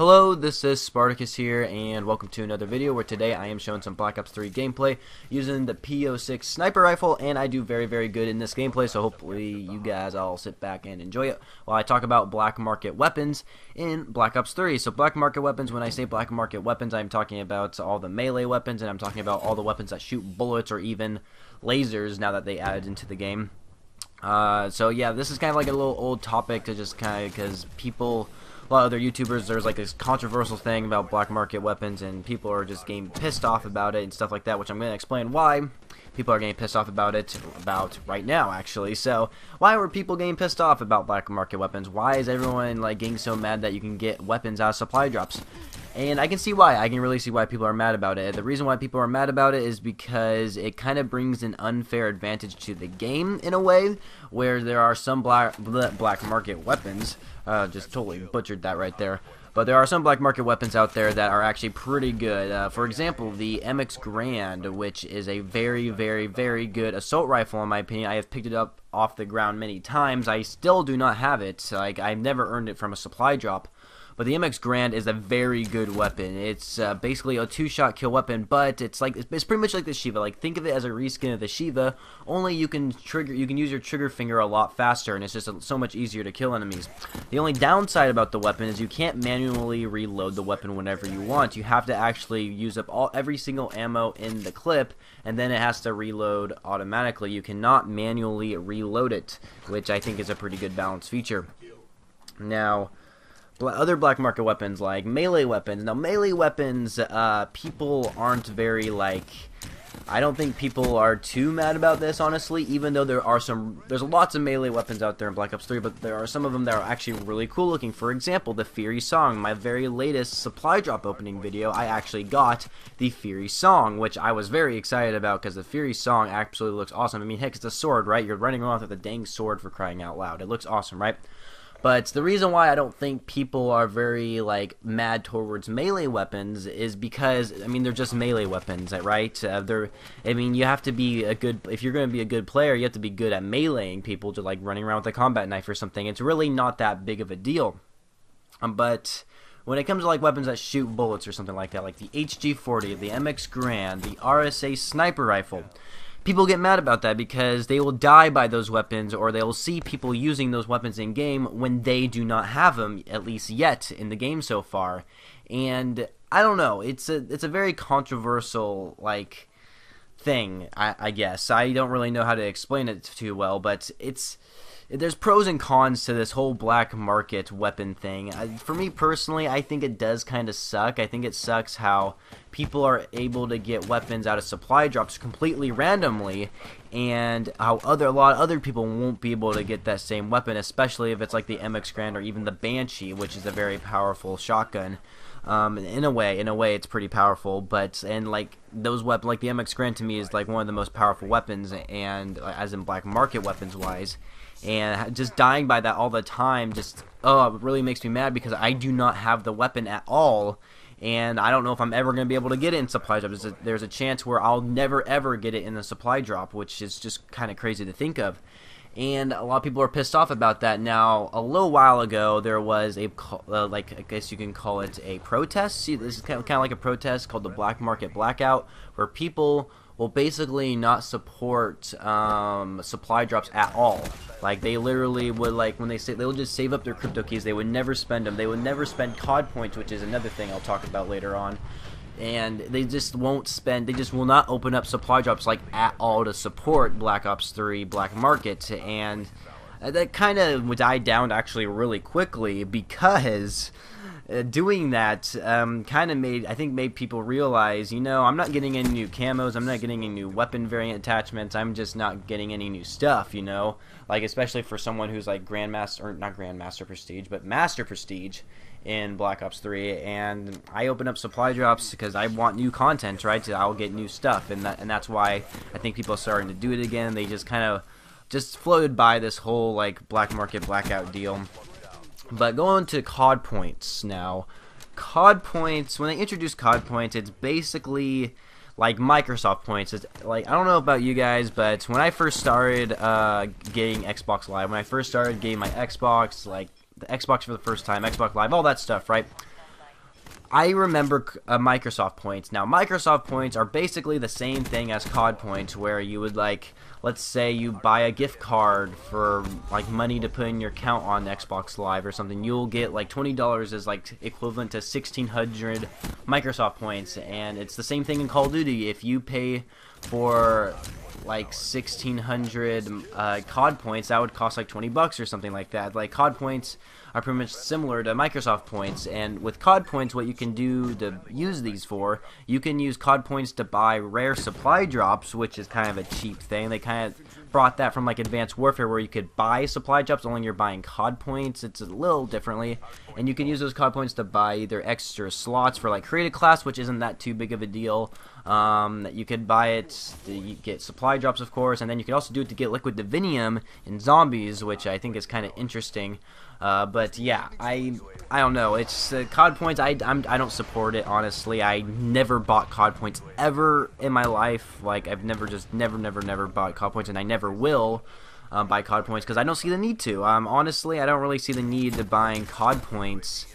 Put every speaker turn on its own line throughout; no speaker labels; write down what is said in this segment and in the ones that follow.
Hello, this is Spartacus here, and welcome to another video where today I am showing some Black Ops 3 gameplay using the BO3 sniper rifle, and I do very good in this gameplay, so hopefully you guys all sit back and enjoy it while I talk about black market weapons in Black Ops 3. So black market weapons, when I say black market weapons, I'm talking about all the melee weapons, and I'm talking about all the weapons that shoot bullets or even lasers now that they added into the game. So yeah, this is kind of like a little old topic to just kind of, because people, a lot of other YouTubers, there's like this controversial thing about black market weapons, and people are just getting pissed off about it and stuff like that, which I'm going to explain why people are getting pissed off about it right now, actually. So why were people getting pissed off about black market weapons? Why is everyone like getting so mad that you can get weapons out of supply drops? And I can see why. I can really see why people are mad about it. The reason why people are mad about it is because it kind of brings an unfair advantage to the game in a way, where there are some black market weapons. Just totally butchered that right there. But there are some black market weapons out there that are actually pretty good. For example, the MX Grand, which is a very good assault rifle in my opinion. I have picked it up off the ground many times. I still do not have it. Like, I've never earned it from a supply drop. But the MX Grand is a very good weapon. It's basically a two-shot kill weapon, but it's pretty much like the Shiva. Like, think of it as a reskin of the Shiva. Only you can use your trigger finger a lot faster, and it's just so much easier to kill enemies. The only downside about the weapon is you can't manually reload the weapon whenever you want. You have to actually use up every single ammo in the clip, and then it has to reload automatically. You cannot manually reload it, which I think is a pretty good balance feature. Now, other black market weapons like melee weapons. Now melee weapons, people aren't very I don't think people are too mad about this, honestly, even though there's lots of melee weapons out there in Black Ops 3, but there are some of them that are actually really cool looking. For example, the Fury Song. My very latest supply drop opening video, I actually got the Fury Song, which I was very excited about because the Fury Song absolutely looks awesome. I mean, heck, it's a sword, right? You're running around with a dang sword, for crying out loud. It looks awesome, right? But the reason why I don't think people are very, mad towards melee weapons is because, I mean, they're just melee weapons, right? I mean, you have to be if you're going to be a good player, you have to be good at meleeing people, just like running around with a combat knife or something. It's really not that big of a deal. But when it comes to, weapons that shoot bullets or something like that, like the HG40, the MX Grand, the RSA sniper rifle, people get mad about that because they will die by those weapons, or they will see people using those weapons in game when they do not have them, at least yet in the game so far. And I don't know, it's a very controversial thing, I guess. I don't really know how to explain it too well, but there's pros and cons to this whole black market weapon thing. For me personally, I think it does kind of suck. I think it sucks how people are able to get weapons out of supply drops completely randomly, and how a lot of other people won't be able to get that same weapon, especially if it's like the MX Grand or even the Banshee, which is a very powerful shotgun. In a way, it's pretty powerful, but those weapons, like the MX Grand, to me is one of the most powerful weapons, and as in black market weapons wise. And just dying by that all the time it really makes me mad because I do not have the weapon at all, and I don't know if I'm ever going to be able to get it in supply drops. There's a chance where I'll never ever get it in the supply drop, which is just kind of crazy to think of. And a lot of people are pissed off about that. Now, a little while ago, there was I guess you can call it a protest. See, this is kind of like a protest called the Black Market Blackout, where people will basically not support supply drops at all. They literally would, when they would just save up their crypto keys. They would never spend them. They would never spend COD points, which is another thing I'll talk about later on. And they just won't spend, they just will not open up supply drops at all to support Black Ops 3 Black Market. And that kind of died down actually really quickly because doing that kind of made people realize, I'm not getting any new camos, I'm not getting any new weapon variant attachments, I'm just not getting any new stuff, especially for someone who's Grandmaster, or not Grandmaster Prestige, but Master Prestige in Black Ops 3, and I open up supply drops because I want new content, right? So I'll get new stuff, and that's why I think people are starting to do it again. They just kind of floated by this whole black market blackout deal. But going to COD points now. COD points, when they introduce COD points, it's basically like Microsoft points. It's I don't know about you guys, but when I first started getting Xbox Live, when I first started getting my Xbox, the Xbox for the first time, Xbox Live, all that stuff, right? I remember Microsoft points. Now, Microsoft points are basically the same thing as COD points, where you would, like, let's say you buy a gift card for, like, money to put in your account on Xbox Live or something. You'll get, like, $20 is, like, equivalent to 1,600 Microsoft points. And it's the same thing in Call of Duty. If you pay for, like, 1,600 COD points, that would cost, like, $20 or something like that. Like, COD points are pretty much similar to Microsoft points, and with COD points, what you can do to use these for, you can use COD points to buy rare supply drops, which is kind of a cheap thing. They kind of brought that from like Advanced Warfare, where you could buy supply drops only you're buying COD points. It's a little differently, and you can use those COD points to buy either extra slots for like creative class, which isn't that too big of a deal. You could buy it to get supply drops, of course, and then you could also do it to get liquid divinium in zombies, which I think is kind of interesting. But yeah, I don't know. It's COD points. I don't support it, honestly. I never bought COD points ever in my life. Like, I've never bought COD points, and I never will buy COD points because I don't see the need to. Honestly, I don't really see the need to buying COD points.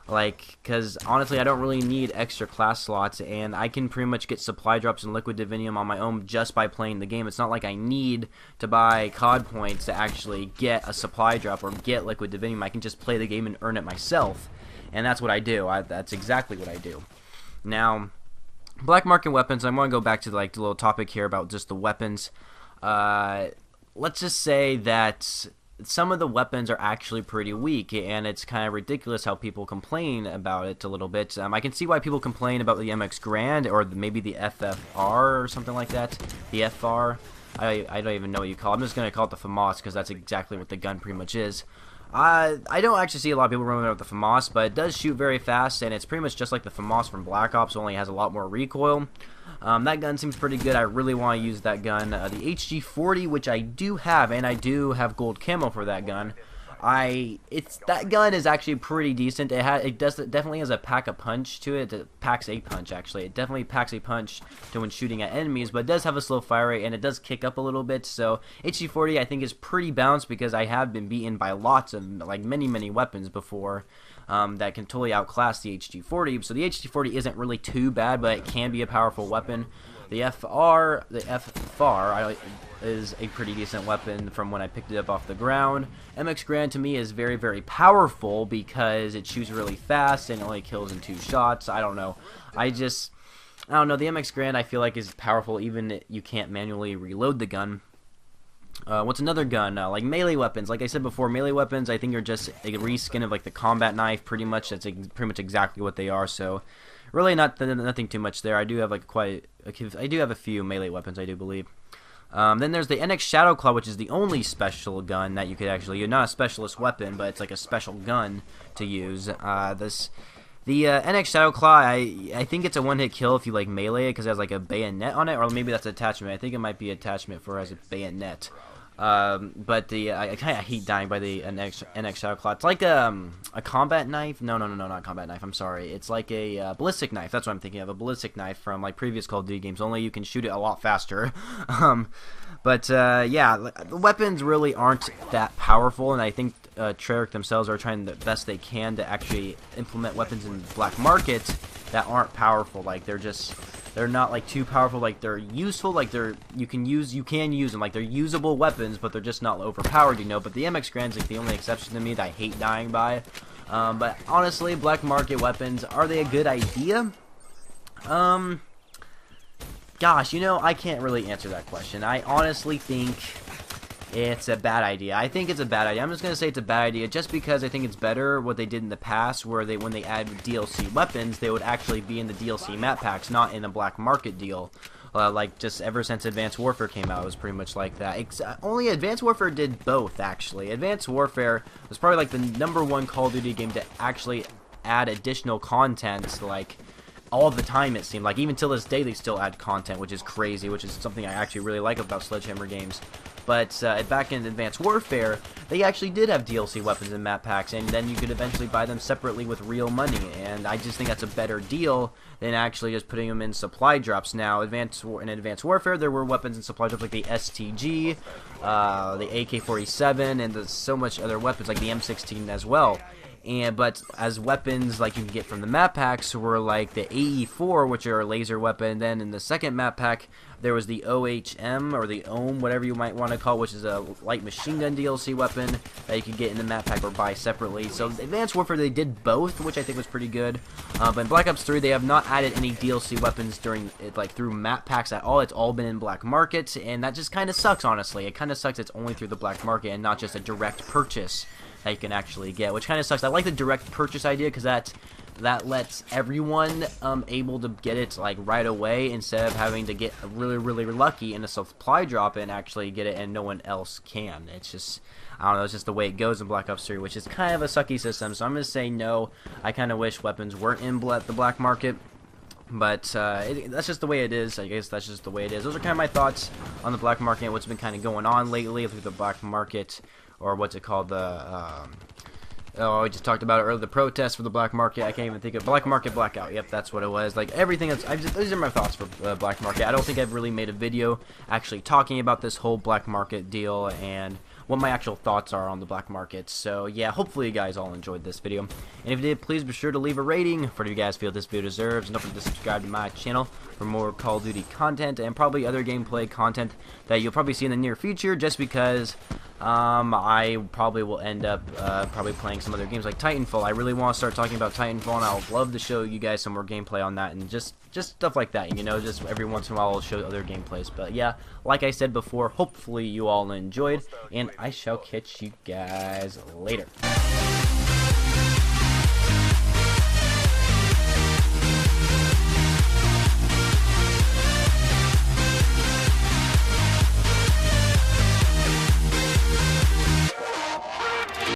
Like, because honestly, I don't really need extra class slots, and I can pretty much get supply drops and liquid divinium on my own just by playing the game. It's not like I need to buy COD points to actually get a supply drop or get liquid divinium. I can just play the game and earn it myself, and that's what I do. That's exactly what I do. Now, black market weapons. I want to go back to like the little topic here about just the weapons. Let's just say that some of the weapons are actually pretty weak, and it's kind of ridiculous how people complain about it a little bit. I can see why people complain about the MX Grand, or maybe the FFR or something like that. The FR. I don't even know what you call it. I'm just going to call it the FAMAS because that's exactly what the gun pretty much is. I don't actually see a lot of people running around with the FAMAS, but it does shoot very fast, and it's pretty much just like the FAMAS from Black Ops, only has a lot more recoil. That gun seems pretty good. I really want to use that gun. The HG40, which I do have, and I do have gold camo for that gun. That gun is actually pretty decent. It definitely has a pack a punch to it. It packs a punch, actually. It definitely packs a punch to when shooting at enemies, but it does have a slow fire rate, and it does kick up a little bit. So HG40 I think is pretty balanced because I have been beaten by lots of, like, many weapons before that can totally outclass the HG40. So the HG40 isn't really too bad, but it can be a powerful weapon. The FFR is a pretty decent weapon from when I picked it up off the ground. MX Grand to me is very powerful because it shoots really fast and only kills in 2 shots. I don't know. I don't know. The MX Grand I feel like is powerful even if you can't manually reload the gun. What's another gun? Like melee weapons. Like I said before, melee weapons I think are just a reskin of like the combat knife. Pretty much that's pretty much exactly what they are. So really nothing too much there. I do have like I do have a few melee weapons, I do believe. Then there's the NX Shadow Claw, which is the only special gun that you could actually use. Not a specialist weapon, but it's like a special gun to use. The NX Shadow Claw, I think it's a one-hit kill if you like melee it because it has like a bayonet on it, or maybe that's attachment. I think it might be attachment for as a bayonet. But I kind of hate dying by the NX Shadow Claw. It's like a combat knife. No, not combat knife. I'm sorry. It's like a ballistic knife. That's what I'm thinking of. A ballistic knife from like previous Call of Duty games. Only you can shoot it a lot faster. Yeah, the weapons really aren't that powerful, and I think Treyarch themselves are trying the best they can to actually implement weapons in the black market that aren't powerful. Like they're not like too powerful. Like they're useful. Like you can use them. Like they're usable weapons, but they're just not overpowered, you know. But the MX Grand's like the only exception to me that I hate dying by. But honestly, black market weapons, are they a good idea? Gosh, you know, I can't really answer that question. I honestly think it's a bad idea. I think it's a bad idea. I'm just going to say it's a bad idea just because I think it's better what they did in the past, where when they add DLC weapons, they would actually be in the DLC map packs, not in a black market deal. Like, just ever since Advanced Warfare came out, it was pretty much like that. Only Advanced Warfare did both, actually. Advanced Warfare was probably like the #1 Call of Duty game to actually add additional content, like, all the time, it seemed like. Even till this day they still add content, which is crazy, which is something I actually really like about Sledgehammer games. But back in Advanced Warfare, they actually did have DLC weapons and map packs, and then you could eventually buy them separately with real money, and I just think that's a better deal than actually just putting them in supply drops. Now, in Advanced Warfare, there were weapons and supply drops like the STG, the AK-47, and so much other weapons like the M16 as well. But as weapons, like you can get from the map packs, were like the AE4, which are a laser weapon. Then in the second map pack, there was the OHM, or the OHM, whatever you might want to call it, which is a light machine gun DLC weapon that you could get in the map pack or buy separately. So Advanced Warfare, they did both, which I think was pretty good. But in Black Ops 3, they have not added any DLC weapons during it, like through map packs at all. It's all been in Black Market, and that just kind of sucks, honestly. It kind of sucks it's only through the Black Market and not just a direct purchase that you can actually get, which kind of sucks. I like the direct purchase idea because that lets everyone able to get it like right away instead of having to get really lucky in a supply drop and actually get it and no one else can. It's just, I don't know, it's just the way it goes in Black Ops 3, which is kind of a sucky system. So I'm going to say no. I kind of wish weapons weren't in the Black Market. But that's just the way it is. I guess that's just the way it is. Those are kind of my thoughts on the Black Market and what's been kind of going on lately through the Black Market, or what's it called, oh, we just talked about it earlier, the protest for the Black Market. I can't even think of Black Market Blackout. Yep, that's what it was. Like everything that's, these are my thoughts for Black Market. I don't think I've really made a video actually talking about this whole Black Market deal and what my actual thoughts are on the Black Market. So yeah, hopefully you guys all enjoyed this video. And if you did, please be sure to leave a rating for what you guys feel this video deserves. And don't forget to subscribe to my channel for more Call of Duty content and probably other gameplay content that you'll probably see in the near future, just because I probably will end up probably playing some other games like Titanfall. I really want to start talking about Titanfall, and I'll love to show you guys some more gameplay on that, and just stuff like that, you know, just every once in a while I'll show other gameplays. But yeah, like I said before, hopefully you all enjoyed, and I shall catch you guys later.